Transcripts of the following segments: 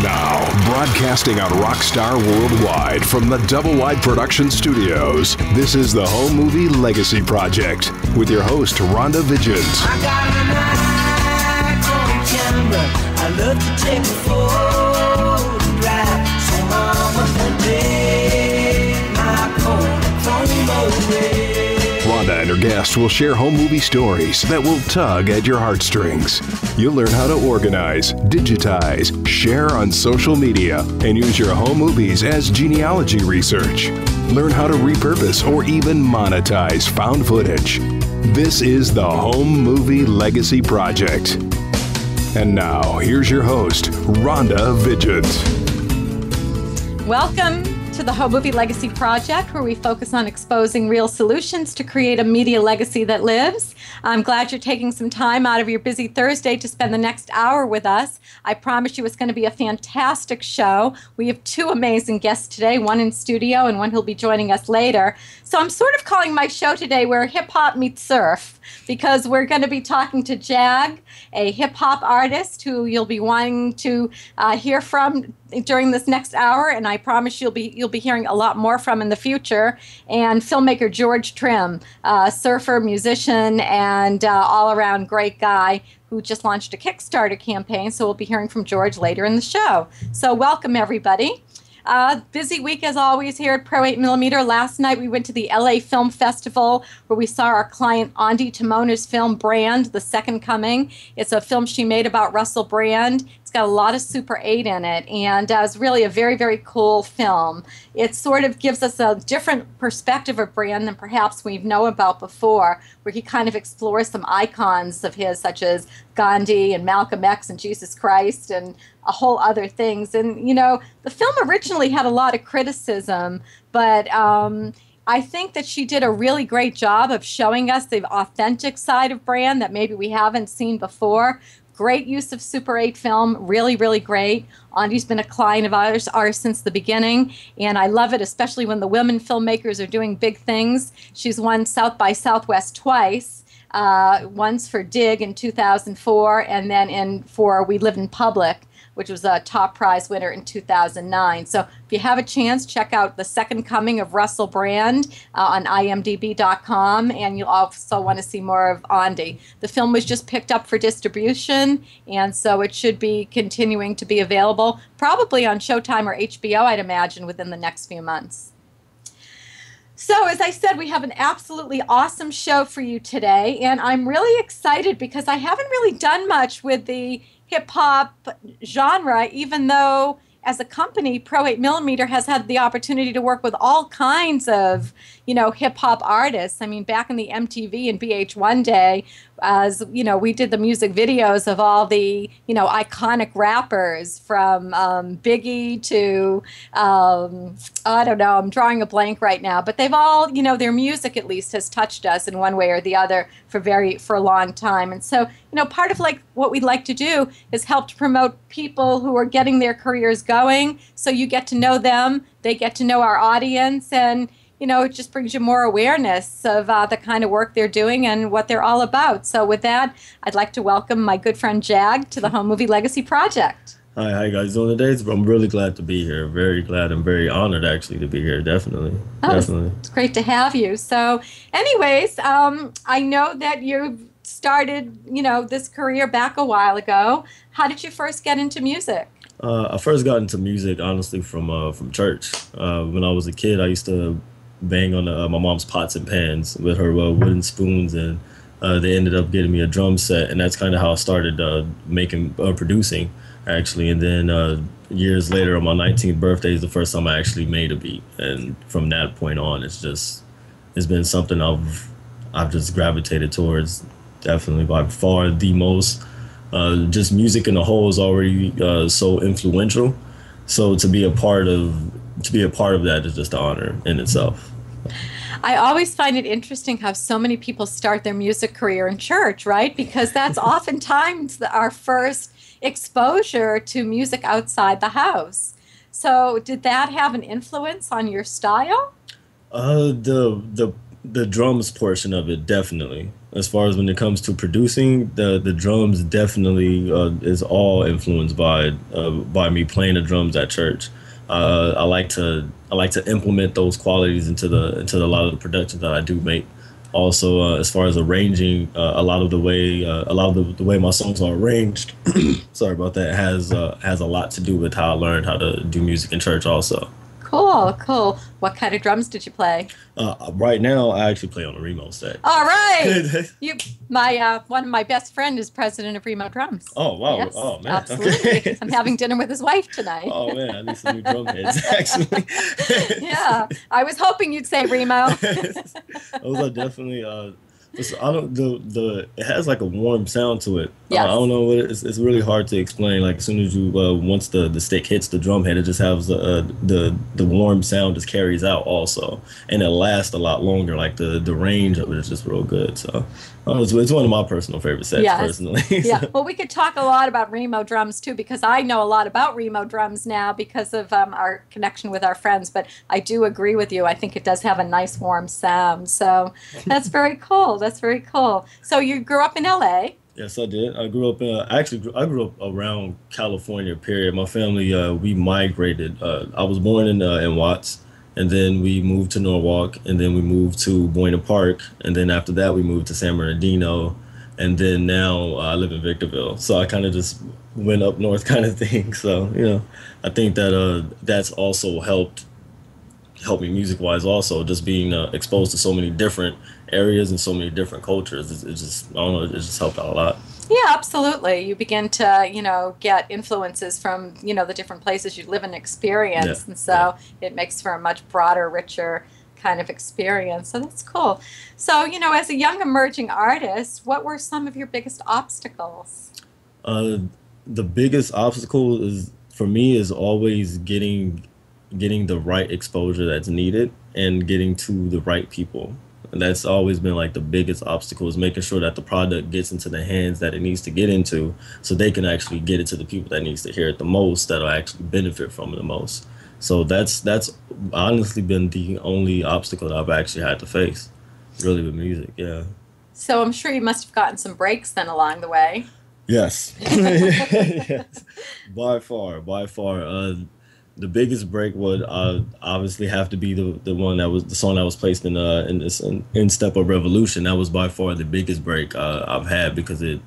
Now, broadcasting on Rockstar Worldwide from the Double Wide Production Studios, this is the Home Movie Legacy Project with your host, Rhonda Vigent. I got an iPhone camera. I love to take a photograph. So mama can take my chrome away. Rhonda and her guests will share home movie stories that will tug at your heartstrings. You'll learn how to organize, digitize, share on social media, and use your home movies as genealogy research. Learn how to repurpose or even monetize found footage. This is the Home Movie Legacy Project. And now, here's your host, Rhonda Vigent. Welcome to the Home Movie Legacy Project, where we focus on exposing real solutions to create a media legacy that lives. I'm glad you're taking some time out of your busy Thursday to spend the next hour with us. I promise you it's going to be a fantastic show. We have two amazing guests today, one in studio and one who'll be joining us later. So I'm sort of calling my show today where hip-hop meets surf, because we're going to be talking to Jagg, a hip-hop artist who you'll be wanting to hear from during this next hour, and I promise you'll be hearing a lot more from in the future, and filmmaker George Trim, surfer, musician, and all-around great guy who just launched a Kickstarter campaign, so we'll be hearing from George later in the show. So welcome, everybody. Busy week as always here at Pro 8mm. Last night we went to the LA Film Festival where we saw our client Andi Timona's film Brand, The Second Coming. It's a film she made about Russell Brand. It's got a lot of Super 8 in it, and it's really a very, very cool film. It sort of gives us a different perspective of Brand than perhaps we know about before, where he kind of explores some icons of his, such as Gandhi and Malcolm X and Jesus Christ and a whole other things. And, you know, the film originally had a lot of criticism, but I think that she did a really great job of showing us the authentic side of Brand that maybe we haven't seen before. Great use of Super 8 film, really, really great. Andi's been a client of ours since the beginning, and I love it, especially when the women filmmakers are doing big things. She's won South by Southwest twice, once for Dig in 2004, and then for We Live in Public, which was a top prize winner in 2009. So if you have a chance, check out The Second Coming of Russell Brand on imdb.com, and you'll also want to see more of Andi. The film was just picked up for distribution, and so it should be continuing to be available, probably on Showtime or HBO, I'd imagine, within the next few months. So, as I said, we have an absolutely awesome show for you today, and I'm really excited because I haven't really done much with the hip-hop genre, even though as a company, Pro 8mm has had the opportunity to work with all kinds of, you know, hip-hop artists. I mean, back in the MTV and VH1 day, as, you know, we did the music videos of all the, you know, iconic rappers from Biggie to, I don't know, I'm drawing a blank right now, but they've all, you know, their music at least has touched us in one way or the other for a long time. And so, you know, part of like what we'd like to do is help to promote people who are getting their careers going, so you get to know them, they get to know our audience, and you know, it just brings you more awareness of the kind of work they're doing and what they're all about. So with that, I'd like to welcome my good friend Jagg to the Home Movie Legacy Project. Hi, how you guys doing today? I'm really glad to be here. Very glad and very honored, actually, to be here. Definitely. It's great to have you. So anyways, I know that you've started, you know, this career back a while ago. How did you first get into music? I first got into music, honestly, from church. When I was a kid, I used to bang on my mom's pots and pans with her wooden spoons, and they ended up getting me a drum set, and that's kind of how I started producing, actually. And then years later, on my 19th birthday, is the first time I actually made a beat, and from that point on, it's been something I've just gravitated towards. Definitely by far the most. Just music in the whole is already so influential, so to be a part of that is just an honor in itself. I always find it interesting how so many people start their music career in church, right? Because that's oftentimes our first exposure to music outside the house. So did that have an influence on your style? The drums portion of it, definitely. As far as when it comes to producing, the drums definitely is all influenced by me playing the drums at church. I like to implement those qualities into a lot of the productions that I do make. Also, as far as arranging, a lot of the way my songs are arranged, sorry about that, has a lot to do with how I learned how to do music in church. Also. Cool, cool. What kind of drums did you play? Right now, I actually play on a Remo set. All right. One of my best friend is president of Remo Drums. Oh, wow. Yes, Oh, man. absolutely. Okay. I'm having dinner with his wife tonight. Oh, man. I need some new drum heads, actually. Yeah. I was hoping you'd say Remo. Those are definitely... it has like a warm sound to it. Yes. I don't know what it's really hard to explain. Like as soon as you once the stick hits the drum head, it just has the warm sound just carries out also, and it lasts a lot longer. Like the range of it is just real good. So it's one of my personal favorite sets, yes. personally. Yeah. Well, we could talk a lot about Remo drums too, because I know a lot about Remo drums now because of our connection with our friends. But I do agree with you. I think it does have a nice warm sound. So that's very cool. That's very cool. So you grew up in LA? Yes, I did. I grew up I grew up around California, period. My family, we migrated. I was born in Watts, and then we moved to Norwalk, and then we moved to Buena Park, and then after that we moved to San Bernardino, and then now I live in Victorville. So I kind of just went up north kind of thing. So, I think that that's also helped me music-wise also, just being exposed to so many different areas and so many different cultures. It just, I don't know, it just helped out a lot. Yeah, absolutely. You begin to, get influences from, the different places you live and experience. Yeah. And so it makes for a much broader, richer kind of experience. So that's cool. So, as a young emerging artist, what were some of your biggest obstacles? The biggest obstacle for me is always getting the right exposure that's needed and getting to the right people. And that's always been like the biggest obstacle, is making sure that the product gets into the hands that it needs to get into, so they can actually get it to the people that needs to hear it the most, that'll actually benefit from it the most. So that's honestly been the only obstacle that I've actually had to face, really, with music. Yeah. So I'm sure you must have gotten some breaks then along the way. Yes. Yes. By far. The biggest break would obviously have to be the one that was the song that was placed in Step Up Revolution. That was by far the biggest break I've had, because it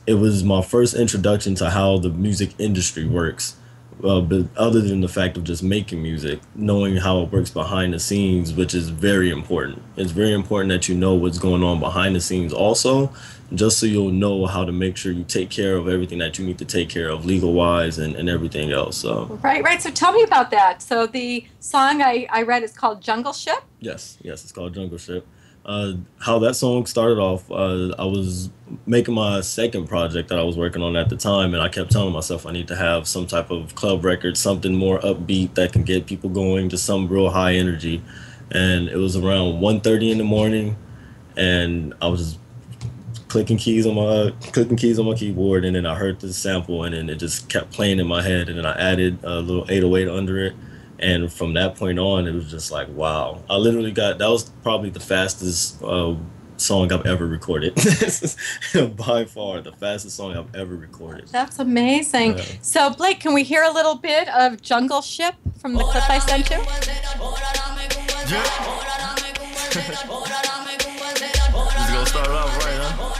was my first introduction to how the music industry works. But other than the fact of just making music, knowing how it works behind the scenes, which is very important. It's very important that you know what's going on behind the scenes also, just so you'll know how to make sure you take care of everything that you need to take care of legal-wise and everything else. So Right. So tell me about that. So the song I read is called Jungle Ship? Yes, it's called Jungle Ship. How that song started off, I was making my second project that I was working on at the time, and I kept telling myself I need to have some type of club record, something more upbeat that can get people going, just some real high energy. And it was around 1:30 in the morning, and I was just clicking keys on my keyboard, and then I heard this sample, and then it just kept playing in my head, and then I added a little 808 under it. And from that point on, it was just like, wow. I literally that was probably the fastest song I've ever recorded. By far, the fastest song I've ever recorded. That's amazing. So, Blake, can we hear a little bit of Jungle Ship from the clip I sent you? Yeah. Just gonna start off right, huh?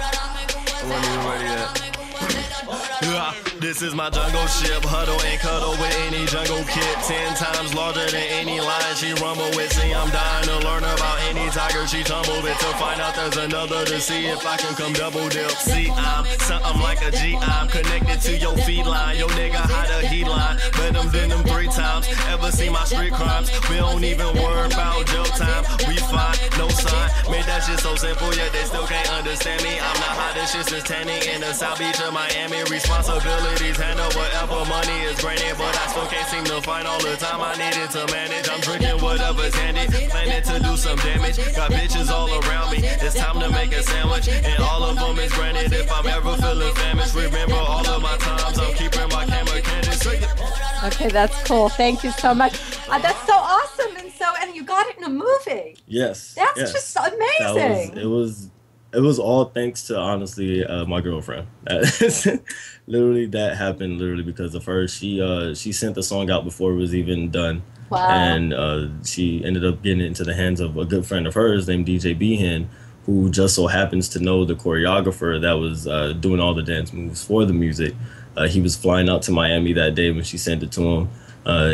I wasn't even ready yet. This is my jungle ship, huddle and cuddle with any jungle kid. 10 times larger than any lion she rumble with. See, I'm dying to learn about any tiger she tumble with, to find out there's another, to see if I can come double dip. See, I'm something like a G, I'm connected to your feed line. Yo nigga hide a heat line, bet them venom 3 times. Ever see my street crimes? We don't even worry about jail time. We find no sign, made that shit so simple, yet they still can't understand me. I'm the hottest shit since tanning in the South Beach of Miami. Responsibilities handle whatever money is granted, but I still can't seem to find all the time I needed to manage. I'm drinking whatever's handed, planning to do some damage. Got bitches all around me, it's time to make a sandwich, and all of them is granted if I'm ever feeling famished. Remember all of my times, I'm keeping my camera candid. Okay, that's cool. Thank you so much. That's so awesome, and you got it in a movie. Yes. That's just amazing. It was all thanks to honestly my girlfriend. Literally, that happened literally because of her. She sent the song out before it was even done, Wow. and she ended up getting it into the hands of a good friend of hers named DJ Behan, who just so happens to know the choreographer that was doing all the dance moves for the music. He was flying out to Miami that day when she sent it to him.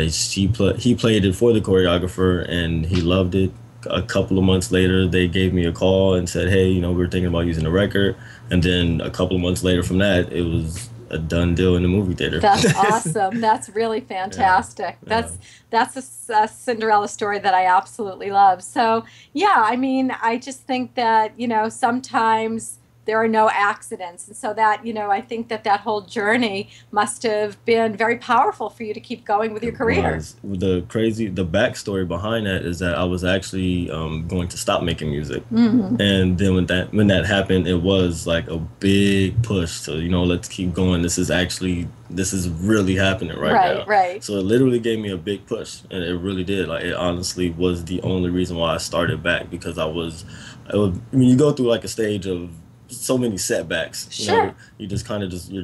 He played it for the choreographer and he loved it. A couple of months later, they gave me a call and said, "Hey, we're thinking about using the record." And then a couple of months later from that, it was a done deal in the movie theater. That's awesome. That's really fantastic. Yeah. That's a Cinderella story that I absolutely love. So, yeah, I mean, I just think that, sometimes there are no accidents. And so that, I think that whole journey must have been very powerful for you to keep going with your career. The backstory behind that is that I was actually going to stop making music. Mm-hmm. And then when that happened, it was like a big push to, let's keep going. This is really happening right now. Right. So it literally gave me a big push, and it really did. Like, it honestly was the only reason why I started back, because you go through like a stage of so many setbacks. Sure. You just kind of you're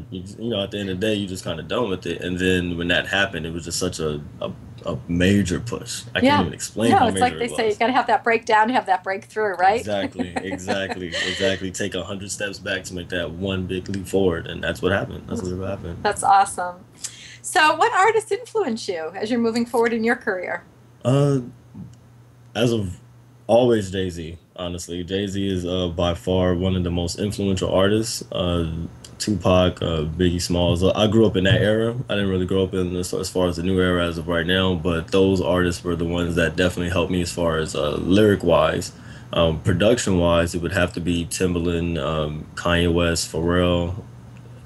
at the end of the day, you're just kind of done with it. And then when that happened, it was just such a major push. I can't even explain how it's major like they say, you got to have that breakdown to have that breakthrough, right? Exactly. Take 100 steps back to make that one big leap forward, and that's what happened. That's what happened. That's awesome. So what artists influence you as you're moving forward in your career? As of always, Jay-Z. Honestly, Jay-Z is by far one of the most influential artists. Tupac, Biggie Smalls. I grew up in that era. I didn't really grow up in this as far as the new era as of right now, but those artists were the ones that definitely helped me as far as lyric-wise. Production-wise, it would have to be Timbaland, Kanye West, Pharrell.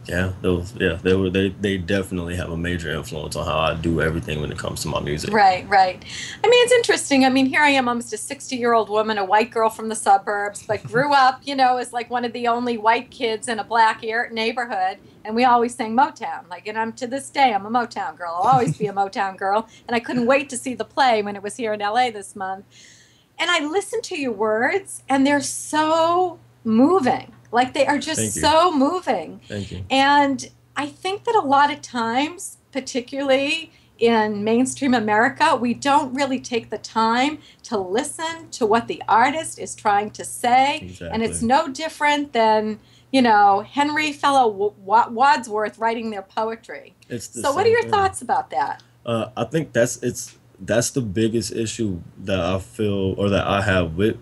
They definitely have a major influence on how I do everything when it comes to my music. Right. I mean, it's interesting. I mean, here I am, almost a 60-year-old woman, a white girl from the suburbs, but grew up, as like one of the only white kids in a black neighborhood, and we always sang Motown. Like, and to this day, I'm a Motown girl. I'll always be a Motown girl, and I couldn't wait to see the play when it was here in LA this month. And I listened to your words, and they're so moving. Like, they are just so moving. Thank you. And I think that a lot of times, particularly in mainstream America, we don't really take the time to listen to what the artist is trying to say. Exactly. And it's no different than, Henry Fellow Wadsworth writing their poetry. So what are your thoughts about that? I think that's the biggest issue that I feel, or that I have with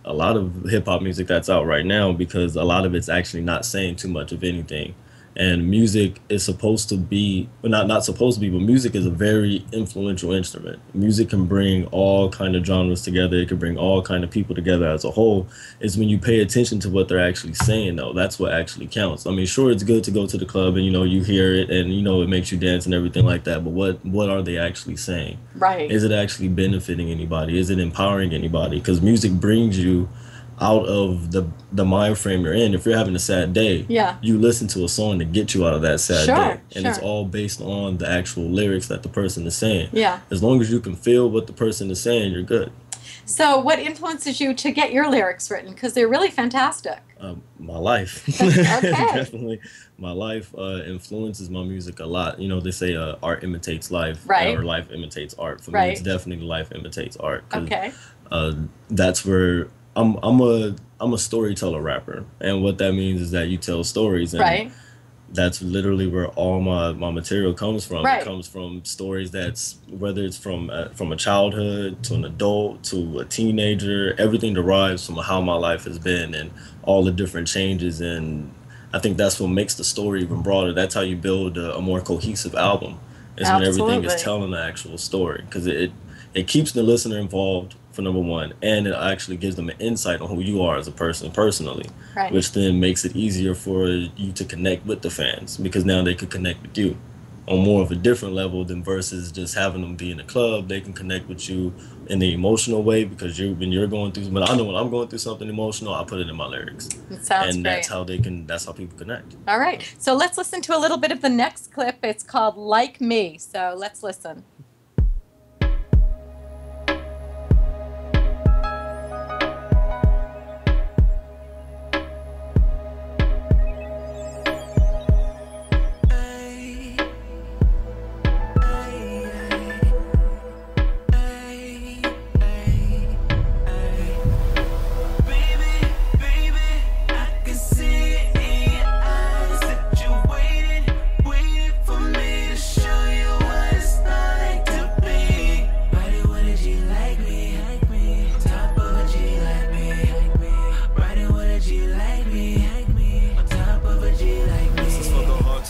a lot of hip-hop music that's out right now, because a lot of it's actually not saying too much of anything. And music is supposed to be, well, not supposed to be, but music is a very influential instrument. Music can bring all kind of genres together. It can bring all kind of people together as a whole. It's when you pay attention to what they're actually saying, though. That's what actually counts. I mean, sure, it's good to go to the club and, you hear it and, it makes you dance and everything like that. But what are they actually saying? Right. Is it actually benefiting anybody? Is it empowering anybody? Because music brings you out of the mind frame you're in. If you're having a sad day, you listen to a song to get you out of that sad day. And it's all based on the actual lyrics that the person is saying. Yeah. As long as you can feel what the person is saying, you're good. So what influences you to get your lyrics written? Because they're really fantastic. My life. Okay. Definitely. My life influences my music a lot. They say art imitates life, right? Or life imitates art. For me, it's definitely life imitates art. Okay. That's where I'm a storyteller rapper, and what that means is that you tell stories, and that's literally where all my material comes from. It comes from stories that's, whether it's from a childhood to an adult to a teenager, everything derives from how my life has been and all the different changes. And I think that's what makes the story even broader. That's how you build a more cohesive album, is when everything is telling the actual story, because it keeps the listener involved, for number one, and it actually gives them an insight on who you are as a person personally, which then makes it easier for you to connect with the fans, because now they could connect with you on more of a different level than versus just having them be in a club. They can connect with you in the emotional way, because when you're going through, but I know when I'm going through something emotional, I put it in my lyrics. It sounds and great. That's how people connect. All right, so let's listen to a little bit of the next clip. It's called Like Me, so let's listen.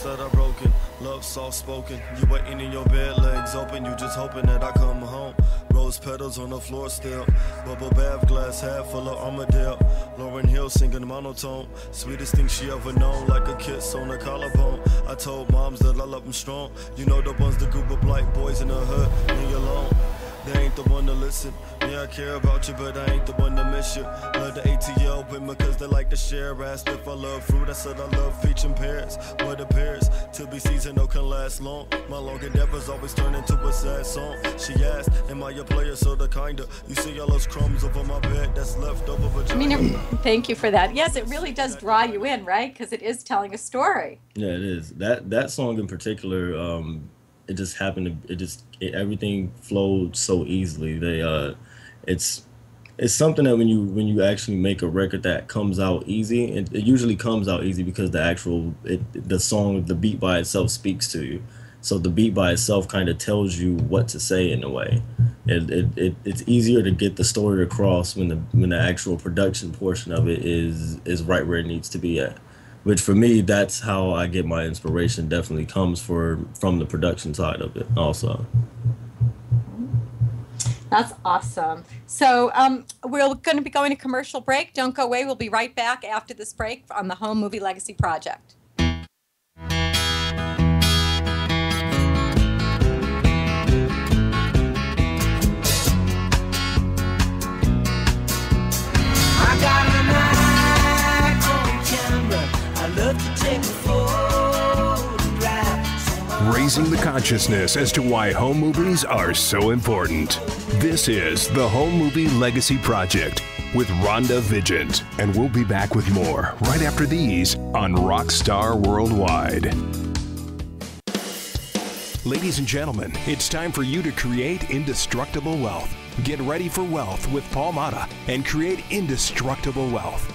said I broken. Love soft spoken. You waiting in your bed, legs open. You just hoping that I come home. Rose petals on the floor still. Bubble bath, glass half full of Armadale. Lauryn Hill singing monotone. Sweetest thing she ever known, like a kiss on the collarbone. I told moms that I love them strong. You know the ones that group of black boys in the hood, leave you alone. They ain't the one to listen. Yeah, I care about you, but I ain't the one to miss you. Love the ATL women because they like to share. Asked if I love fruit, I said I love peach and pears. What appears to be seasonal can last long. My long endeavors always turn into a sad song. She asked, am I your player, so the kinda. You see all those crumbs over my bed that's left over vagina. Thank you for that. Yes, it really does draw you in, right? Because it is telling a story. Yeah, it is. That song in particular, it just happened to everything flowed so easily. It's something that when you actually make a record that comes out easy, it usually comes out easy because the song, the beat by itself speaks to you. So the beat by itself kind of tells you what to say in a way. It's easier to get the story across when the actual production portion of it is right where it needs to be at. Which for me, that's how I get my inspiration. Definitely comes from the production side of it also. That's awesome. So we're going to be going to commercial break. Don't go away. We'll be right back after this break on the Home Movie Legacy Project. I got an eye on camera. I love to take a photograph. Raising the consciousness as to why home movies are so important. This is the Home Movie Legacy Project with Rhonda Vigent, and we'll be back with more right after these on Rockstar Worldwide. Ladies and gentlemen, it's time for you to create indestructible wealth. Get ready for wealth with Paul Mata and create indestructible wealth.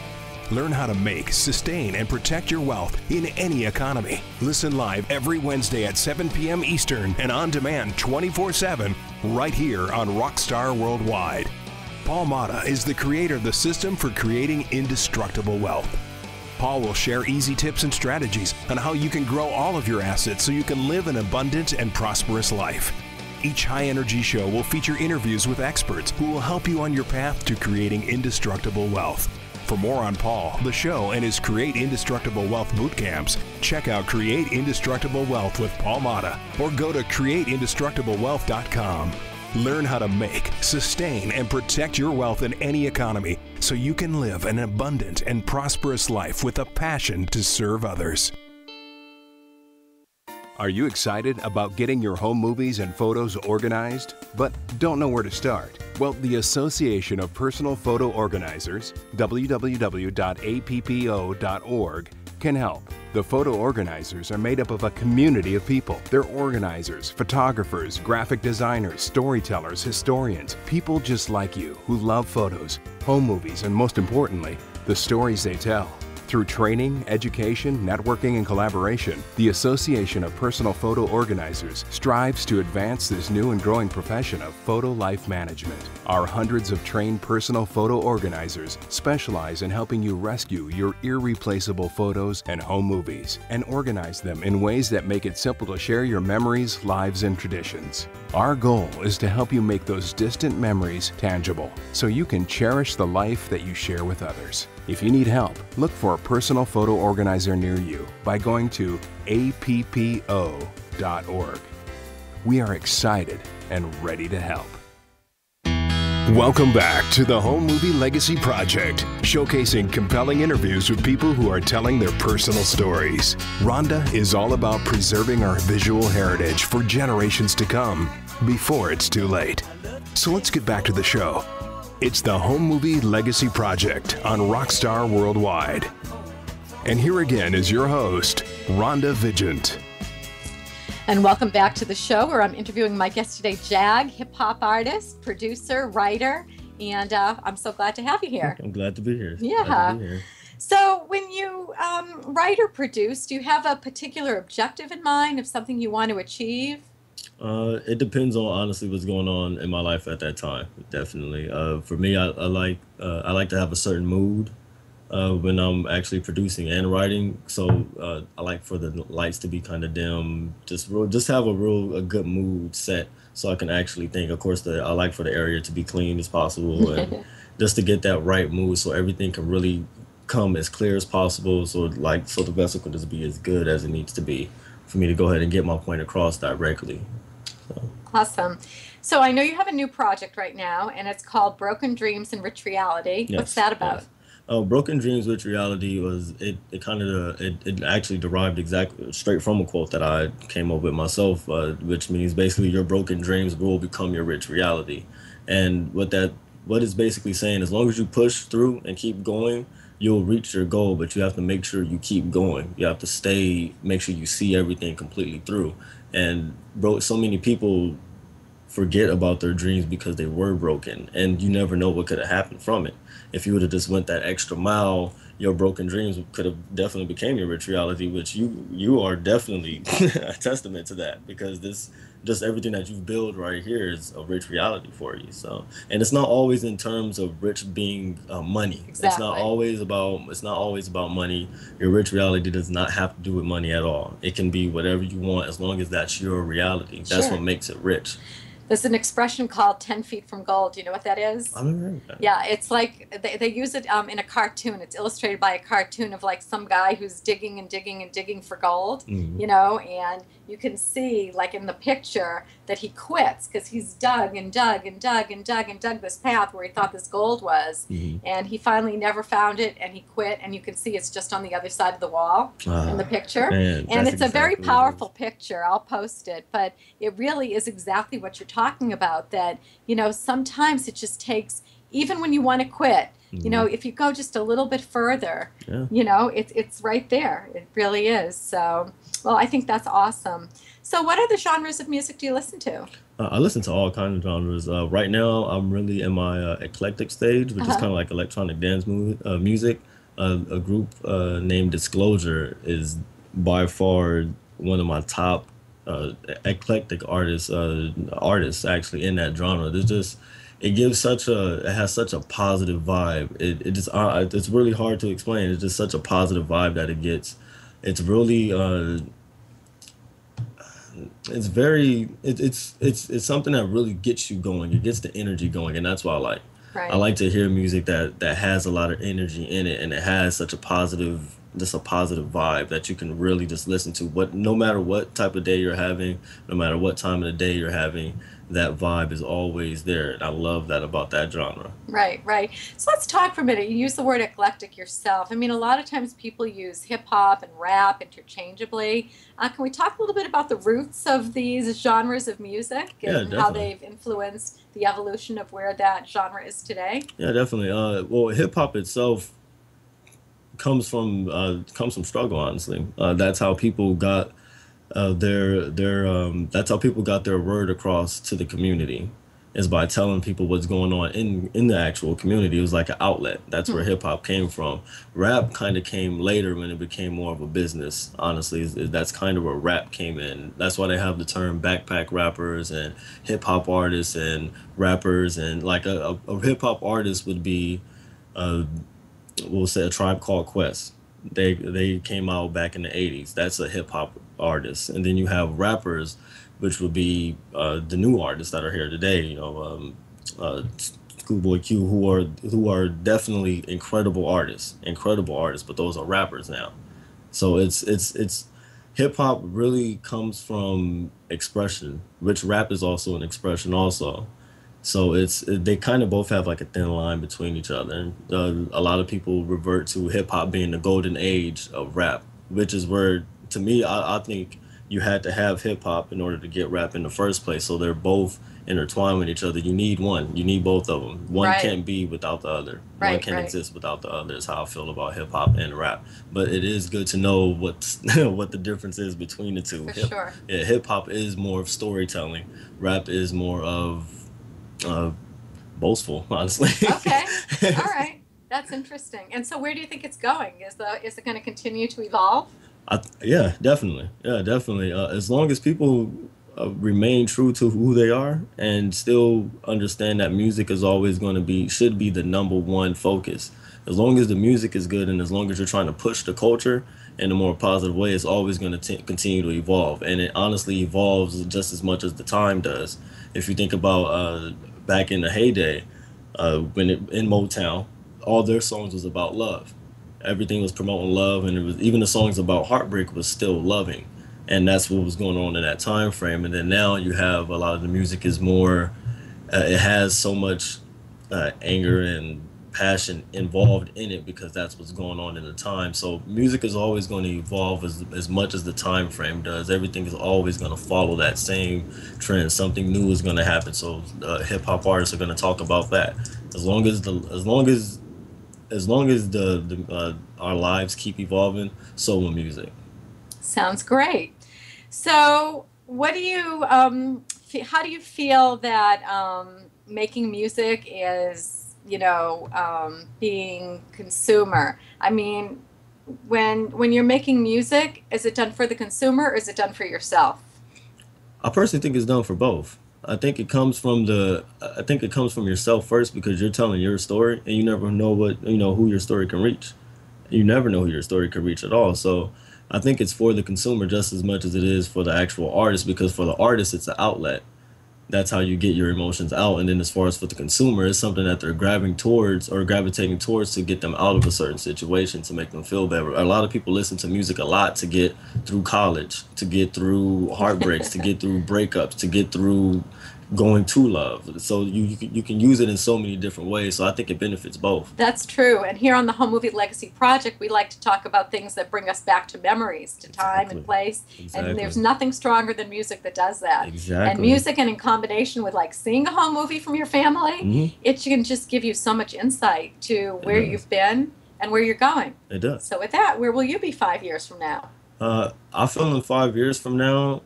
Learn how to make, sustain, and protect your wealth in any economy. Listen live every Wednesday at 7 p.m. Eastern and on demand 24/7 right here on Rockstar Worldwide. Paul Mata is the creator of the system for creating indestructible wealth. Paul will share easy tips and strategies on how you can grow all of your assets so you can live an abundant and prosperous life. Each high-energy show will feature interviews with experts who will help you on your path to creating indestructible wealth. For more on Paul, the show, and his Create Indestructible Wealth boot camps, check out Create Indestructible Wealth with Paul Mata or go to createindestructiblewealth.com. Learn how to make, sustain, and protect your wealth in any economy so you can live an abundant and prosperous life with a passion to serve others. Are you excited about getting your home movies and photos organized, but don't know where to start? Well, the Association of Personal Photo Organizers, www.appo.org, can help. The photo organizers are made up of a community of people. They're organizers, photographers, graphic designers, storytellers, historians, people just like you who love photos, home movies, and most importantly, the stories they tell. Through training, education, networking, and collaboration, the Association of Personal Photo Organizers strives to advance this new and growing profession of photo life management. Our hundreds of trained personal photo organizers specialize in helping you rescue your irreplaceable photos and home movies and organize them in ways that make it simple to share your memories, lives, and traditions. Our goal is to help you make those distant memories tangible so you can cherish the life that you share with others. If you need help, look for a personal photo organizer near you by going to appo.org. We are excited and ready to help. Welcome back to the Home Movie Legacy Project, showcasing compelling interviews with people who are telling their personal stories. Rhonda is all about preserving our visual heritage for generations to come before it's too late. So let's get back to the show. It's the Home Movie Legacy Project on Rockstar Worldwide. And here again is your host, Rhonda Vigent. And welcome back to the show where I'm interviewing my guest today, Jagg, hip-hop artist, producer, writer, and I'm so glad to have you here. I'm glad to be here. Yeah. So when you write or produce, do you have a particular objective in mind of something you want to achieve? It depends on honestly what's going on in my life at that time. Definitely. For me, I like to have a certain mood when I'm actually producing and writing. So I like for the lights to be kind of dim, just have a good mood set, so I can actually think. Of course, I like for the area to be clean as possible, and just to get that right mood, so everything can really come as clear as possible, so the vessel can just be as good as it needs to be for me to go ahead and get my point across directly. So. Awesome. So I know you have a new project right now, and it's called Broken Dreams and Rich Reality. Yes, what's that about? yes. Broken Dreams with Reality was it actually derived exactly straight from a quote that I came up with myself, which means basically your broken dreams will become your rich reality. And what it's basically saying, as long as you push through and keep going, you'll reach your goal, but you have to make sure you keep going. You have to make sure you see everything completely through. And so many people forget about their dreams because they were broken, and you never know what could have happened from it. If you would have just went that extra mile, your broken dreams could have definitely became your rich reality, which you are definitely a testament to that, because just everything that you've built right here is a rich reality for you. So, and it's not always in terms of rich being money. Exactly. It's not always about money. Your rich reality does not have to do with money at all. It can be whatever you want, as long as that's your reality. That's Sure. what makes it rich. There's an expression called 10 feet from gold. Do you know what that is? I've never heard of that. Yeah, it's like they use it in a cartoon. It's illustrated by a cartoon of like some guy who's digging and digging and digging for gold, Mm-hmm. and you can see like in the picture that he quits because he's dug and dug and dug and dug and dug this path where he thought this gold was. Mm-hmm. And he finally never found it, and he quit, and you can see it's just on the other side of the wall in the picture. Man, and that's it's a very exactly what it powerful picture. I'll post it, but it really is exactly what you're talking about, that sometimes it just takes, even when you want to quit, if you go just a little bit further, it's right there. It really is. So, well, I think that's awesome. So what other genres of music do you listen to? I listen to all kinds of genres. Right now, I'm really in my eclectic stage, which is kind of like electronic dance music. A group named Disclosure is by far one of my top eclectic artists actually in that genre. It has such a positive vibe. It's really hard to explain. It's just such a positive vibe that it gets. It's really it's something that really gets you going. It gets the energy going, and that's what I like. Right. I like to hear music that has a lot of energy in it, and it has such a positive vibe that you can really just listen to. No matter what type of day you're having, no matter what time of the day you're having, that vibe is always there. And I love that about that genre. Right. So let's talk for a minute. You use the word eclectic yourself. I mean, a lot of times people use hip hop and rap interchangeably. Can we talk a little bit about the roots of these genres of music and how they've influenced the evolution of where that genre is today? Yeah, definitely. Well, hip hop itself comes from struggle, honestly. That's how people got that's how people got their word across to the community, is by telling people what's going on in the actual community. It was like an outlet. That's where hip hop came from. Rap kind of came later when it became more of a business, honestly. That's kind of where rap came in. That's why they have the term backpack rappers and hip hop artists and rappers. And like a hip hop artist would be, we'll say, a Tribe Called Quest. They came out back in the 80s. That's a hip hop artist. And then you have rappers, which would be the new artists that are here today. Schoolboy Q, who are definitely incredible artists, but those are rappers now. So it's hip hop really comes from expression, which rap is also an expression also. So they kind of both have like a thin line between each other. A lot of people revert to hip hop being the golden age of rap, which is where, to me, I think you had to have hip hop in order to get rap in the first place. So they're both intertwined with each other. You need one. You need both of them. One can't be without the other. One can't exist without the other. Is how I feel about hip hop and rap. But it is good to know what the difference is between the two. For sure. Yeah, hip hop is more of storytelling. Rap is more of boastful, honestly. Okay. All right. That's interesting. And so where do you think it's going? Is it going to continue to evolve? Yeah, definitely. As long as people remain true to who they are and still understand that music is always should be the number one focus. as long as the music is good and as long as you're trying to push the culture in a more positive way, it's always going to continue to evolve. And it honestly evolves just as much as the time does. If you think about back in the heyday, in Motown, all their songs was about love. Everything was promoting love, and it was even the songs about heartbreak was still loving. And that's what was going on in that time frame. And then now you have a lot of the music is more, it has so much anger and passion involved in it because that's what's going on in the time. So music is always going to evolve as much as the time frame does. Everything is always going to follow that same trend. Something new is going to happen. So hip hop artists are going to talk about that. As long as our lives keep evolving, so will music. Sounds great. So what do you how do you feel that making music is, being consumer? I mean, when you're making music, is it done for the consumer or is it done for yourself? I personally think it's done for both. I think it comes from yourself first, because you're telling your story and you never know who your story can reach. You never know who your story can reach at all. So I think it's for the consumer just as much as it is for the actual artist, because for the artist, it's an outlet. That's how you get your emotions out. And then as far as for the consumer, it's something that they're gravitating towards to get them out of a certain situation, to make them feel better. A lot of people listen to music a lot to get through college, to get through heartbreaks, to get through breakups, to get through going to love. So you can use it in so many different ways. So I think it benefits both. That's true. And here on the Home Movie Legacy Project, we like to talk about things that bring us back to memories, to time and place. Exactly. And there's nothing stronger than music that does that. Exactly. And music, and in combination with like seeing a home movie from your family, it can just give you so much insight to where you've been and where you're going. It does. So with that, where will you be 5 years from now? I feel in 5 years from now,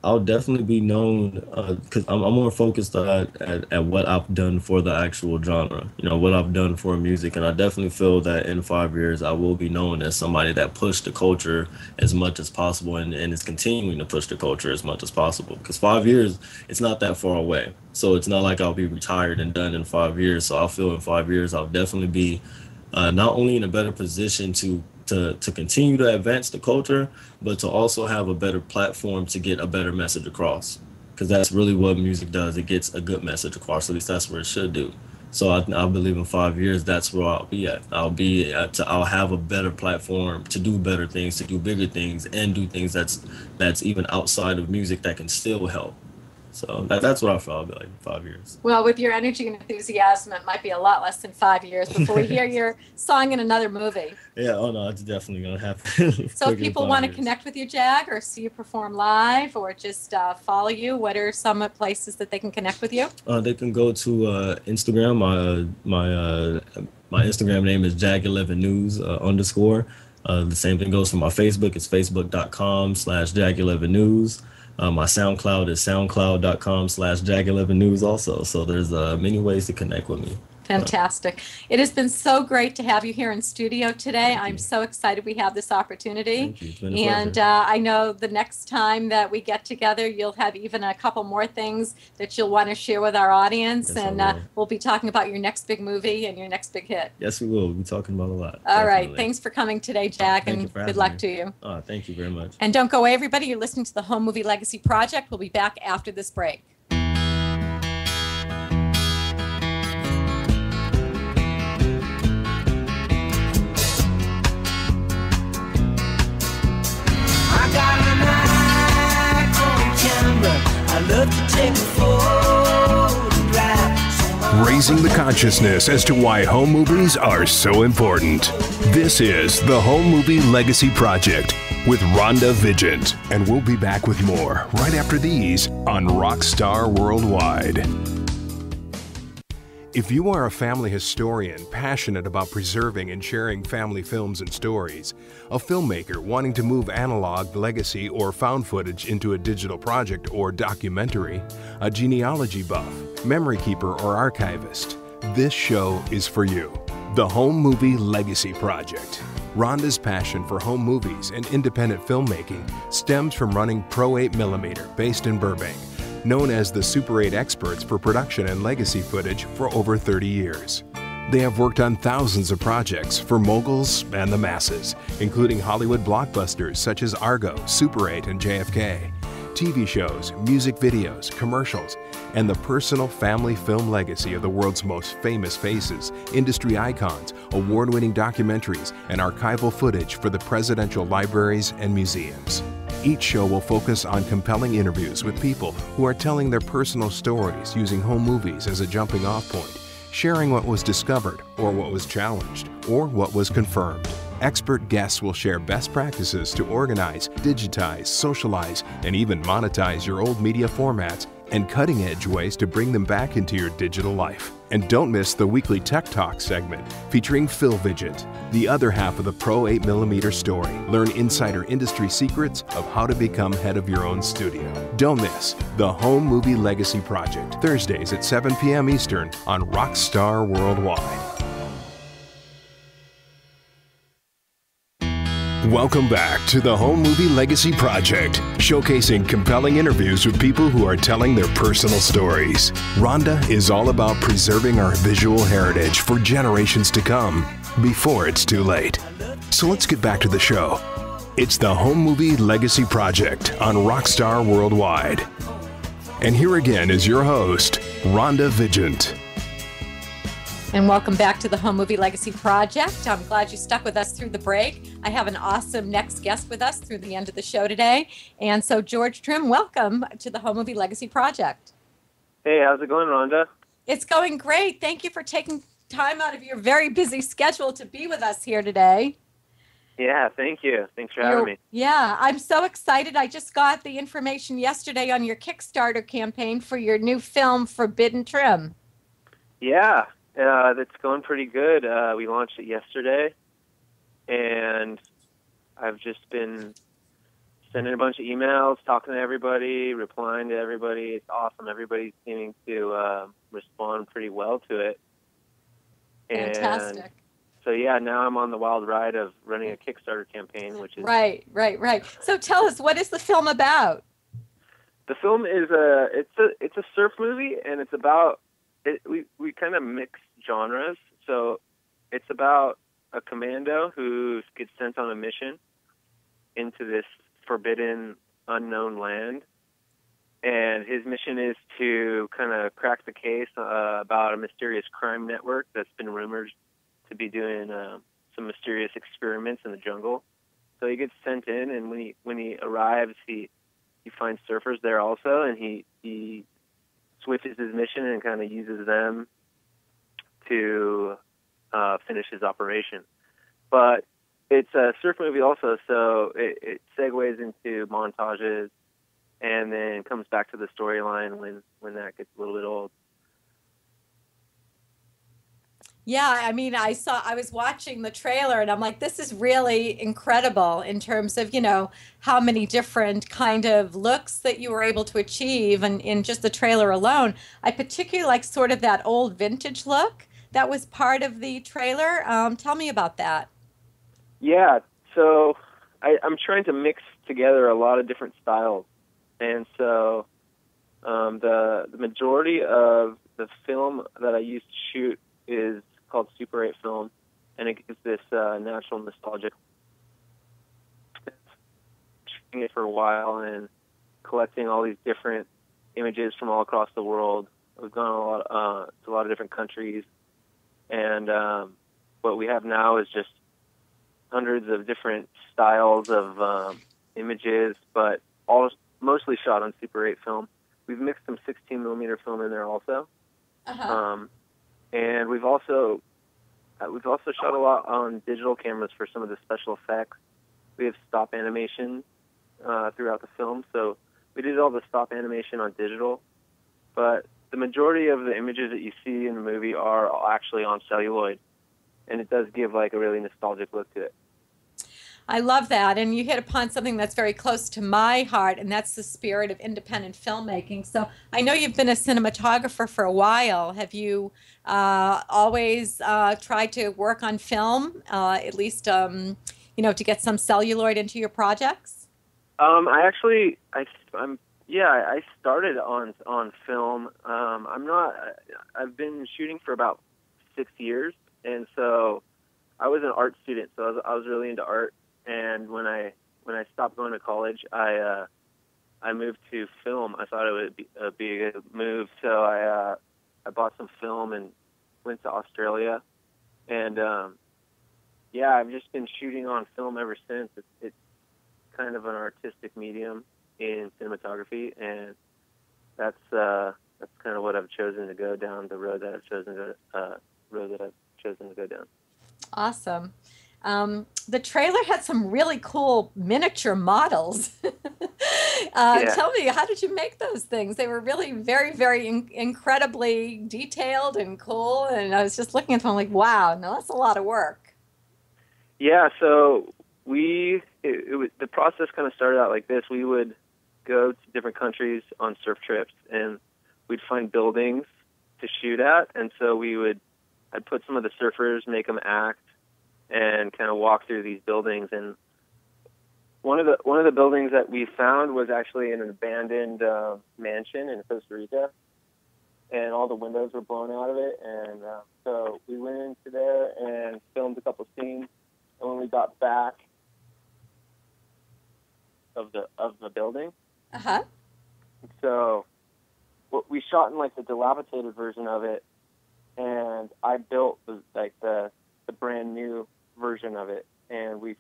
I'll definitely be known because I'm more focused at what I've done for the actual genre, what I've done for music. And I definitely feel that in 5 years, I will be known as somebody that pushed the culture as much as possible and is continuing to push the culture as much as possible. Because 5 years, it's not that far away. So it's not like I'll be retired and done in 5 years. So I feel in 5 years, I'll definitely be not only in a better position to continue to advance the culture, but to also have a better platform to get a better message across. Because that's really what music does. It gets a good message across. At least that's what it should do. So I believe in 5 years, that's where I'll be at. I'll have a better platform to do better things, to do bigger things, and do things that's even outside of music that can still help. So that's what I feel I'll be like in 5 years. Well, with your energy and enthusiasm, it might be a lot less than 5 years before we hear your song in another movie. Yeah, oh no, it's definitely going to happen. So if people want to connect with you, Jagg, or see you perform live, or just follow you, what are some places that they can connect with you? They can go to Instagram. My Instagram name is Jagg11news _. The same thing goes for my Facebook. It's facebook.com/Jagg11news. My SoundCloud is soundcloud.com/Jagg11news also. So there's many ways to connect with me. Fantastic. It has been so great to have you here in studio today. I'm so excited we have this opportunity. Thank you. It's been a and pleasure. I know the next time that we get together, you'll have even a couple more things that you'll want to share with our audience. Yes, and we'll be talking about your next big movie and your next big hit. Yes, we will. We'll be talking about a lot. All right. Definitely. Thanks for coming today, Jagg, Thank you and for good having luck me. to you. Thank you very much. And don't go away, everybody. You're listening to the Home Movie Legacy Project. We'll be back after this break. I got an iPhone camera. I love to take a photograph. Raising the consciousness as to why home movies are so important. This is the Home Movie Legacy Project with Rhonda Vigent. And we'll be back with more right after these on Rockstar Worldwide. If you are a family historian passionate about preserving and sharing family films and stories, a filmmaker wanting to move analog, legacy, or found footage into a digital project or documentary, a genealogy buff, memory keeper, or archivist, this show is for you. The Home Movie Legacy Project. Rhonda's passion for home movies and independent filmmaking stems from running Pro 8mm based in Burbank, known as the Super 8 experts for production and legacy footage for over 30 years. They have worked on thousands of projects for moguls and the masses, including Hollywood blockbusters such as Argo, Super 8, and JFK, TV shows, music videos, commercials, and the personal family film legacy of the world's most famous faces, industry icons, award-winning documentaries, and archival footage for the presidential libraries and museums. Each show will focus on compelling interviews with people who are telling their personal stories using home movies as a jumping-off point, sharing what was discovered or what was challenged or what was confirmed. Expert guests will share best practices to organize, digitize, socialize, and even monetize your old media formats and cutting-edge ways to bring them back into your digital life. And don't miss the weekly Tech Talk segment featuring PhilVigent, the other half of the Pro 8mm story. Learn insider industry secrets of how to become head of your own studio. Don't miss the Home Movie Legacy Project, Thursdays at 7 p.m. Eastern on Rockstar Worldwide. Welcome back to the Home Movie Legacy Project, showcasing compelling interviews with people who are telling their personal stories. Rhonda is all about preserving our visual heritage for generations to come before it's too late. So let's get back to the show. It's the Home Movie Legacy Project on Rockstar Worldwide. And here again is your host, Rhonda Vigent. And welcome back to the Home Movie Legacy Project. I'm glad you stuck with us through the break. I have an awesome next guest with us through the end of the show today. And so, George Trim, welcome to the Home Movie Legacy Project. Hey, how's it going, Rhonda? It's going great. Thank you for taking time out of your very busy schedule to be with us here today. Yeah, thank you. Thanks for having me. Yeah, I'm so excited. I just got the information yesterday on your Kickstarter campaign for your new film, Forbidden Trim. Yeah. That's going pretty good. We launched it yesterday, and I've just been sending a bunch of emails, talking to everybody, replying to everybody. It's awesome. Everybody's seeming to respond pretty well to it. Fantastic. And so, yeah, now I'm on the wild ride of running a Kickstarter campaign, which is... Right. So tell us, what is the film about? The film is it's a surf movie, and it's about... We kind of mix genres. So it's about a commando who gets sent on a mission into this forbidden, unknown land. And his mission is to kind of crack the case about a mysterious crime network that's been rumored to be doing some mysterious experiments in the jungle. So he gets sent in, and when he arrives, he finds surfers there also, and he switches his mission and kind of uses them to finish his operation. But it's a surf movie also, so it segues into montages and then comes back to the storyline when that gets a little bit old. Yeah, I mean, I was watching the trailer and I'm like, this is really incredible in terms of, how many different kind of looks that you were able to achieve and in just the trailer alone. I particularly like sort of that old vintage look that was part of the trailer. Tell me about that. Yeah, so I'm trying to mix together a lot of different styles. And so the majority of the film that I used to shoot is called Super 8 film, and it gives this natural nostalgic. Shooting it for a while and collecting all these different images from all across the world. We've gone to a lot of different countries, and what we have now is just hundreds of different styles of images, but mostly shot on Super 8 film. We've mixed some 16mm film in there also. Uh-huh. And we've also shot a lot on digital cameras for some of the special effects. We have stop animation throughout the film, so we did all the stop animation on digital. But the majority of the images that you see in the movie are actually on celluloid, and it does give like a really nostalgic look to it. I love that. And you hit upon something that's very close to my heart, and that's the spirit of independent filmmaking. So I know you've been a cinematographer for a while. Have you always tried to work on film, at least, to get some celluloid into your projects? I started on film. I've been shooting for about 6 years, and so I was an art student, so I was really into art. And when I stopped going to college, I moved to film. I thought it would be a good move, so I bought some film and went to Australia. And yeah, I've just been shooting on film ever since. It's kind of an artistic medium in cinematography, and that's kind of what I've chosen to go down, the road that I've chosen to go down. Awesome. The trailer had some really cool miniature models. Tell me, how did you make those things? They were really very, very incredibly detailed and cool. And I was just looking at them like, wow, now that's a lot of work. Yeah, so the process kind of started out like this. We would go to different countries on surf trips, and we'd find buildings to shoot at. And so I'd put some of the surfers, make them act, and kind of walk through these buildings. And one of the buildings that we found was actually in an abandoned mansion in Costa Rica, and all the windows were blown out of it. And so we went into there and filmed a couple scenes. And when we got back of the building, so we shot in like the dilapidated version of it, and I built the brand new version of it, and we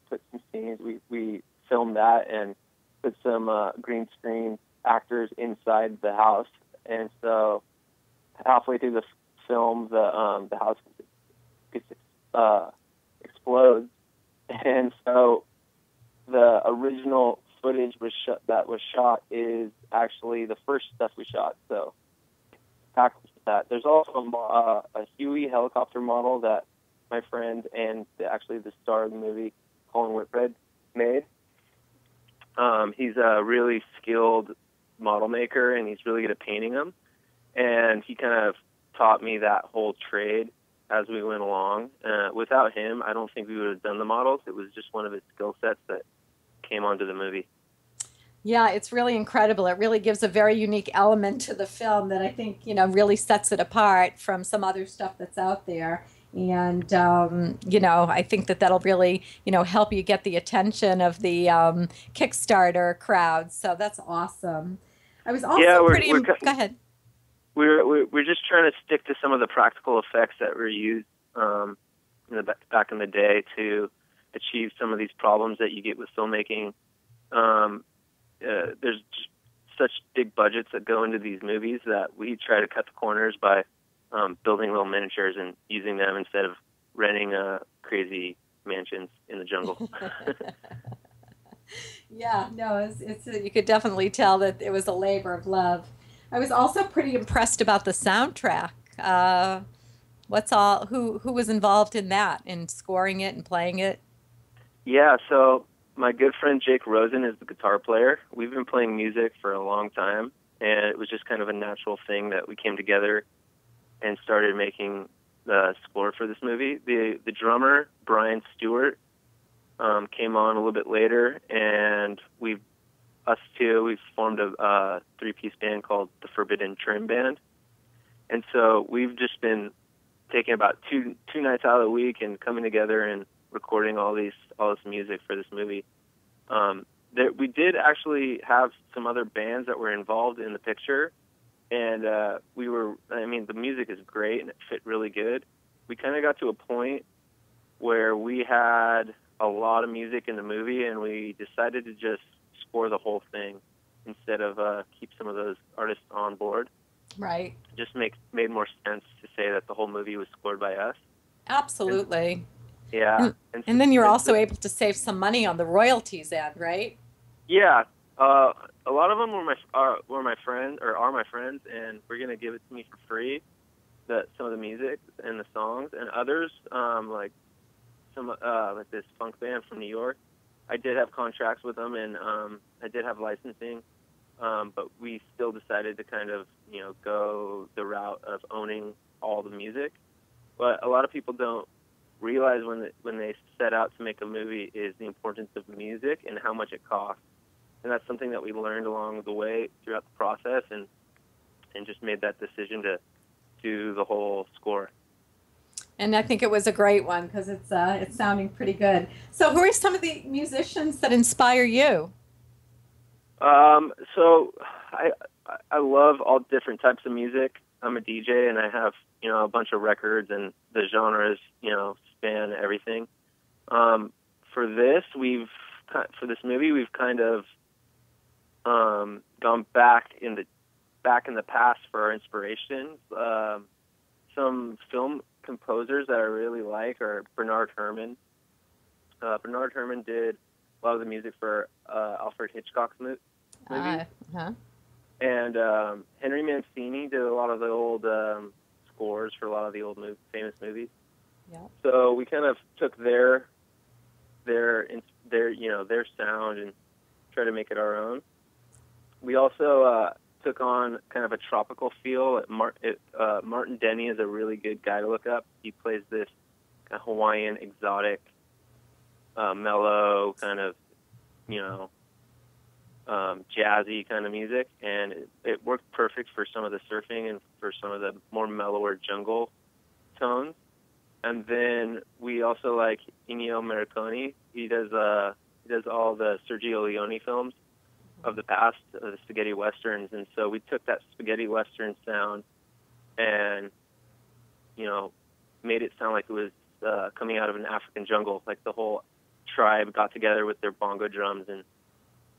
put some scenes, we filmed that and put some green screen actors inside the house. And so halfway through the film, the house explodes, and so the original footage that was shot is actually the first stuff we shot. So packed with that. There's also a Huey helicopter model that my friend and actually the star of the movie, Colin Whitbread, made. He's a really skilled model maker, and he's really good at painting them. And he kind of taught me that whole trade as we went along. Without him, I don't think we would have done the models. It was just one of his skill sets that came onto the movie. Yeah, it's really incredible. It really gives a very unique element to the film that I think, really sets it apart from some other stuff that's out there. And, I think that'll really, help you get the attention of the Kickstarter crowd. So that's awesome. I was also go ahead. We're just trying to stick to some of the practical effects that were used back in the day to achieve some of these problems that you get with filmmaking. There's just such big budgets that go into these movies that we try to cut the corners by building little miniatures and using them instead of renting crazy mansions in the jungle. Yeah, no, it's you could definitely tell that it was a labor of love. I was also pretty impressed about the soundtrack. Who was involved in that, in scoring it and playing it? Yeah, so my good friend Jake Rosen is the guitar player. We've been playing music for a long time, and it was just kind of a natural thing that we came together and started making the score for this movie. The drummer, Brian Stewart, came on a little bit later, and we've formed a three-piece band called the Forbidden Trim Band. And so we've just been taking about two nights out of the week and coming together and recording all this music for this movie. We did actually have some other bands that were involved in the picture, and the music is great and it fit really good. We kind of got to a point where we had a lot of music in the movie, and we decided to just score the whole thing instead of keep some of those artists on board. Right. It just made more sense to say that the whole movie was scored by us. Absolutely. Yeah. And then you're also able to save some money on the royalties end, right? Yeah. A lot of them were my friends, or are my friends, and we're going to give it to me for free, some of the music and the songs. And others, like this funk band from New York, I did have contracts with them, and I did have licensing, but we still decided to kind of, go the route of owning all the music. But a lot of people don't realize when they set out to make a movie is the importance of music and how much it costs. And that's something that we learned along the way throughout the process, and just made that decision to do the whole score. And I think it was a great one because it's sounding pretty good. So who are some of the musicians that inspire you? So I love all different types of music. I'm a DJ and I have, a bunch of records, and the genres, span everything. For this movie, we've kind of gone back in the past for our inspirations. Some film composers that I really like are Bernard Herrmann. Bernard Herrmann did a lot of the music for Alfred Hitchcock's movies. And Henry Mancini did a lot of the old scores for a lot of the old famous movies. Yeah. So we kind of took their sound and tried to make it our own. We also took on kind of a tropical feel. Martin Denny is a really good guy to look up. He plays this kind of Hawaiian, exotic, mellow kind of, jazzy kind of music, and it worked perfect for some of the surfing and for some of the more mellower jungle tones. And then we also like Ennio Morricone. He does all the Sergio Leone films of the past, the spaghetti westerns, and so we took that spaghetti western sound and made it sound like it was coming out of an African jungle, like the whole tribe got together with their bongo drums and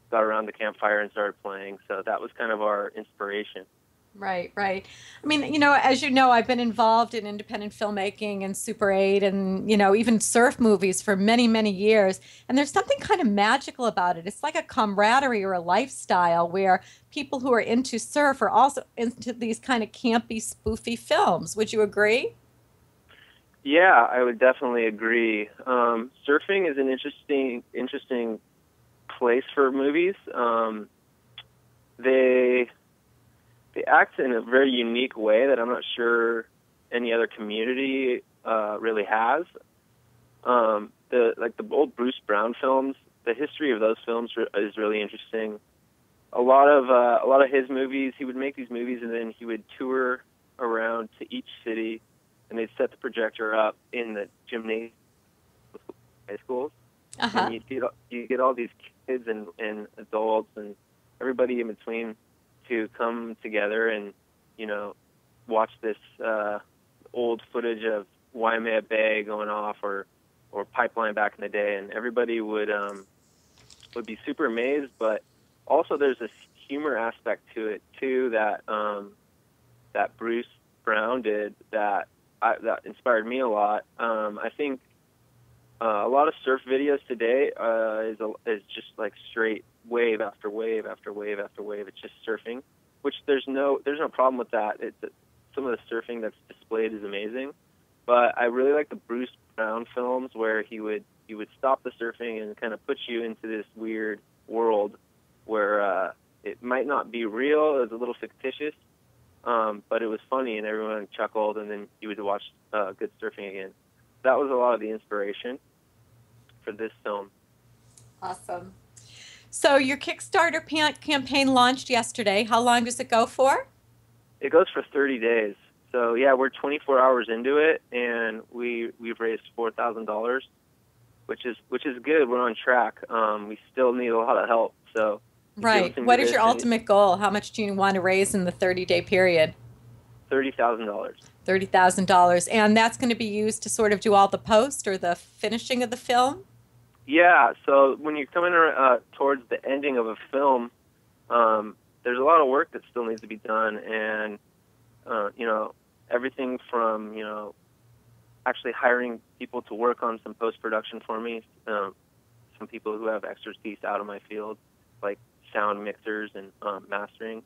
got around the campfire and started playing. So that was kind of our inspiration. Right, right. I mean, as you know, I've been involved in independent filmmaking and Super 8 and, even surf movies for many, many years. And there's something kind of magical about it. It's like a camaraderie or a lifestyle where people who are into surf are also into these kind of campy, spoofy films. Would you agree? Yeah, I would definitely agree. Surfing is an interesting place for movies. They act in a very unique way that I'm not sure any other community really has. The old Bruce Brown films, the history of those films is really interesting. A lot of his movies, he would make these movies and then he would tour around to each city, and they'd set the projector up in the gymnasium high schools. And you get all these kids and adults and everybody in between to come together and watch this old footage of Waimea Bay going off or Pipeline back in the day, and everybody would be super amazed. But also there's this humor aspect to it too that Bruce Brown did that inspired me a lot. I think a lot of surf videos today is just like straight wave after wave after wave after wave. It's just surfing, which there's no problem with that. Some of the surfing that's displayed is amazing, but I really like the Bruce Brown films where he would stop the surfing and kind of put you into this weird world where it might not be real. It was a little fictitious, but it was funny and everyone chuckled, and then you would watch good surfing again. That was a lot of the inspiration for this film. Awesome. So your Kickstarter campaign launched yesterday. How long does it go for? It goes for 30 days. So yeah, we're 24 hours into it, and we've raised $4,000, which is good. We're on track. We still need a lot of help. So right. What is your ultimate goal? How much do you want to raise in the 30-day period? $30,000. $30,000, and that's going to be used to sort of do all the post or the finishing of the film. Yeah, so when you're coming towards the ending of a film, there's a lot of work that still needs to be done, and everything from actually hiring people to work on some post-production for me, some people who have expertise out of my field, like sound mixers and mastering,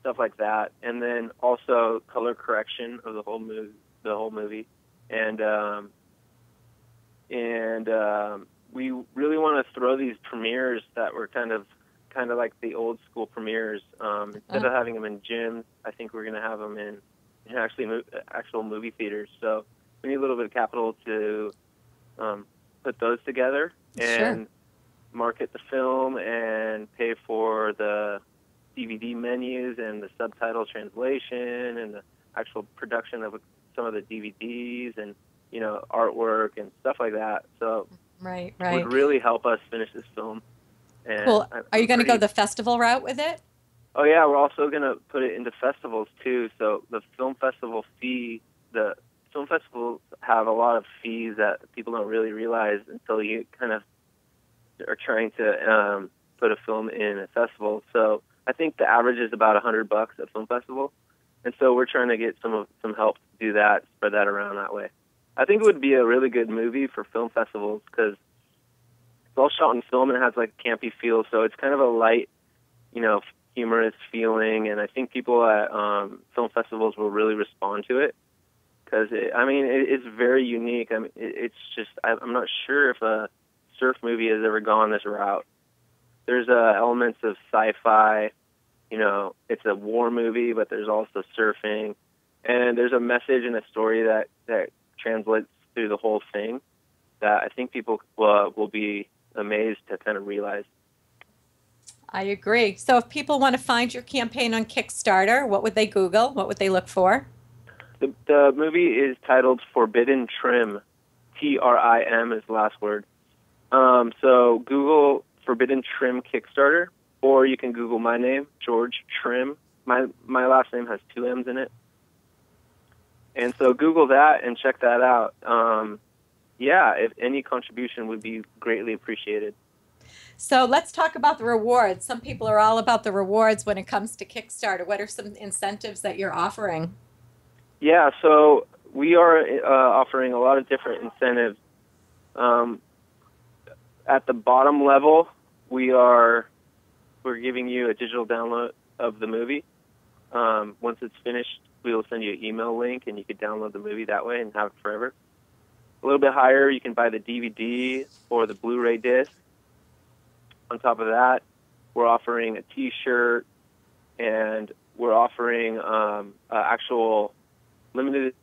stuff like that, and then also color correction of the whole movie, and we really want to throw these premieres that were kind of like the old school premieres. Instead of having them in gyms, I think we're going to have them in actual movie theaters. So we need a little bit of capital to put those together and market the film and pay for the DVD menus and the subtitle translation and the actual production of some of the DVDs and, you know, artwork and stuff like that. So Right, it right. would really help us finish this film. And Cool. Are you going to go pretty- the festival route with it? Oh yeah, we're also going to put it into festivals too. So the film festival festivals have a lot of fees that people don't really realize until you kind of are trying to put a film in a festival. So I think the average is about $100 at film festival, and so we're trying to get some help to do that, spread that around that way. I think it would be a really good movie for film festivals because it's all shot in film and it has like a campy feel, so it's kind of a light, you know, humorous feeling, and I think people at film festivals will really respond to it because it's very unique. I mean, it's just I'm not sure if a surf movie has ever gone this route. There's elements of sci-fi, you know, it's a war movie, but there's also surfing, and there's a message and a story that translates through the whole thing that I think people will be amazed to kind of realize. I agree. So if people want to find your campaign on Kickstarter, what would they Google? What would they look for? The movie is titled Forbidden Trim. TRIM is the last word. So Google Forbidden Trim Kickstarter, or you can Google my name, George Trim. My last name has 2 M's in it. And so Google that and check that out. Yeah, if any contribution would be greatly appreciated. So let's talk about the rewards. Some people are all about the rewards when it comes to Kickstarter. What are some incentives that you're offering? Yeah, so we are offering a lot of different incentives. At the bottom level, we're giving you a digital download of the movie. Once it's finished, we will send you an email link, and you can download the movie that way and have it forever. A little bit higher, you can buy the DVD or the Blu-ray disc. On top of that, we're offering a T-shirt, and we're offering actual limited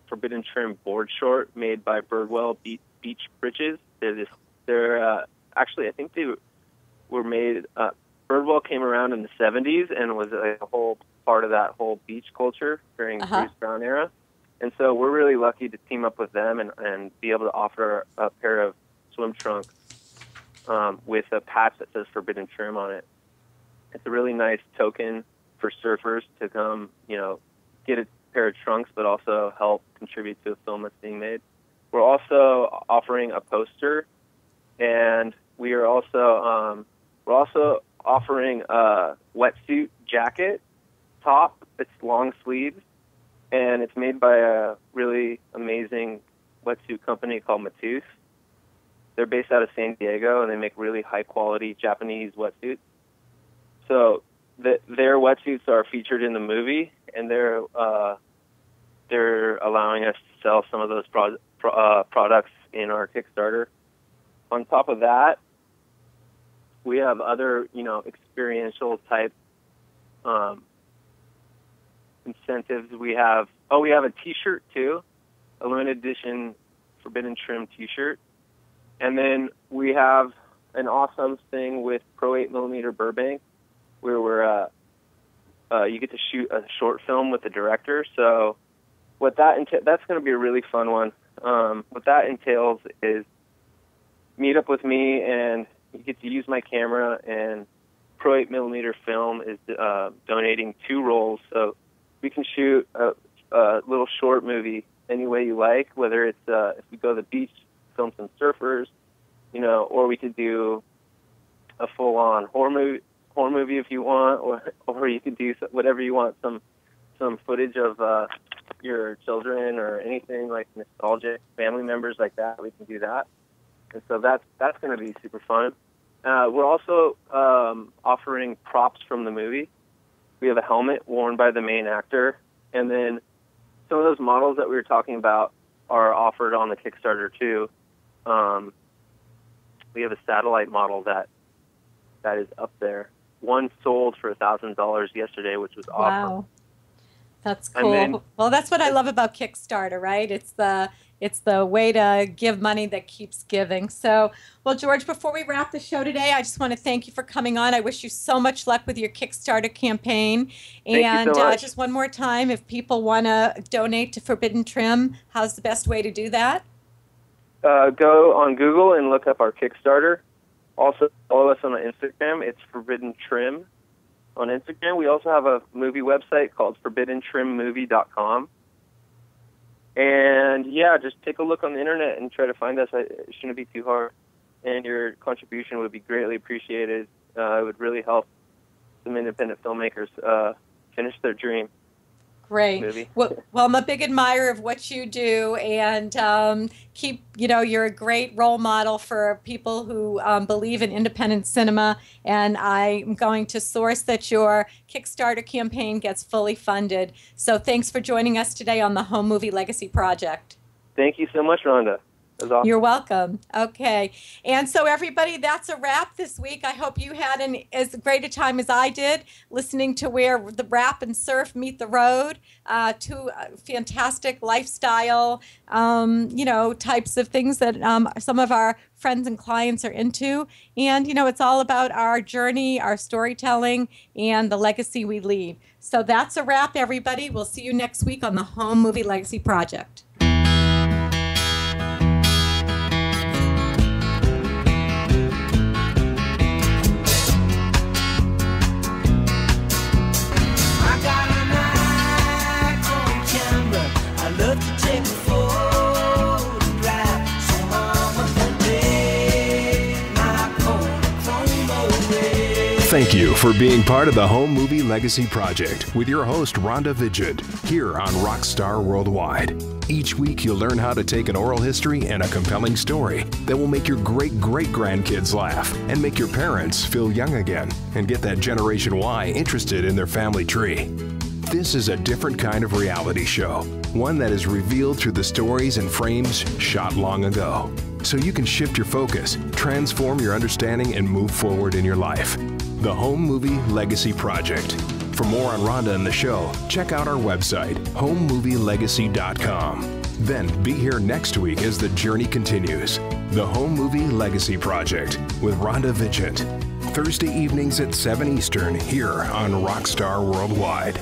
Forbidden Trim board short made by Birdwell Beach Britches. They're actually, I think they were made. Birdwell came around in the 70s and was a whole part of that whole beach culture during the Bruce Brown era. And so we're really lucky to team up with them and be able to offer a pair of swim trunks with a patch that says Forbidden Trim on it. It's a really nice token for surfers to come, you know, get a pair of trunks, but also help contribute to a film that's being made. We're also offering a poster, and we are also offering a wetsuit jacket top. It's long sleeves, and it's made by a really amazing wetsuit company called Matus. They're based out of San Diego, and they make really high-quality Japanese wetsuits. So their wetsuits are featured in the movie, and they're allowing us to sell some of those products in our Kickstarter. On top of that, we have other, you know, experiential type incentives. We have a T-shirt too, a limited edition Forbidden Trim T-shirt. And then we have an awesome thing with Pro 8mm Burbank, where you get to shoot a short film with the director. So what that's going to be a really fun one. What that entails is meet up with me, and you get to use my camera, and Pro 8mm Film is donating 2 rolls. So we can shoot a little short movie any way you like, whether it's if we go to the beach, film some surfers, you know, or we could do a full-on horror movie if you want, or you could do whatever you want, some footage of your children or anything like nostalgic family members like that. We can do that, and so that's going to be super fun. We're also offering props from the movie. We have a helmet worn by the main actor, and then some of those models that we were talking about are offered on the Kickstarter too. We have a satellite model that is up there. One sold for $1,000 yesterday, which was awesome. Wow. That's cool. then, well, that's what I love about Kickstarter, right? It's the way to give money that keeps giving. So, well, George, before we wrap the show today, I just want to thank you for coming on. I wish you so much luck with your Kickstarter campaign. Thank And you so much. just one more time, if people want to donate to Forbidden Trim, how's the best way to do that? Go on Google and look up our Kickstarter. Also, follow us on Instagram. It's Forbidden Trim on Instagram. We also have a movie website called ForbiddenTrimMovie.com. And yeah, just take a look on the internet and try to find us. It shouldn't be too hard. And your contribution would be greatly appreciated. It would really help some independent filmmakers finish their dream. Great. Movie. Well, I'm a big admirer of what you do, and you're a great role model for people who believe in independent cinema, and I'm going to source that your Kickstarter campaign gets fully funded. So thanks for joining us today on the Home Movie Legacy Project. Thank you so much, Rhonda. It was awesome. You're welcome. Okay. And so, everybody, that's a wrap this week. I hope you had as great a time as I did listening to where the rap and surf meet the road, two fantastic lifestyle, types of things that some of our friends and clients are into. And, it's all about our journey, our storytelling, and the legacy we leave. So that's a wrap, everybody. We'll see you next week on the Home Movie Legacy Project. Thank you for being part of the Home Movie Legacy Project with your host, Rhonda Vigent, here on Rockstar Worldwide. Each week, you'll learn how to take an oral history and a compelling story that will make your great-great-grandkids laugh and make your parents feel young again and get that Generation Y interested in their family tree. This is a different kind of reality show, one that is revealed through the stories and frames shot long ago. So you can shift your focus, transform your understanding, and move forward in your life. The Home Movie Legacy Project. For more on Rhonda and the show, check out our website, homemovielegacy.com. Then be here next week as the journey continues. The Home Movie Legacy Project with Rhonda Vigent. Thursday evenings at 7 Eastern here on Rockstar Worldwide.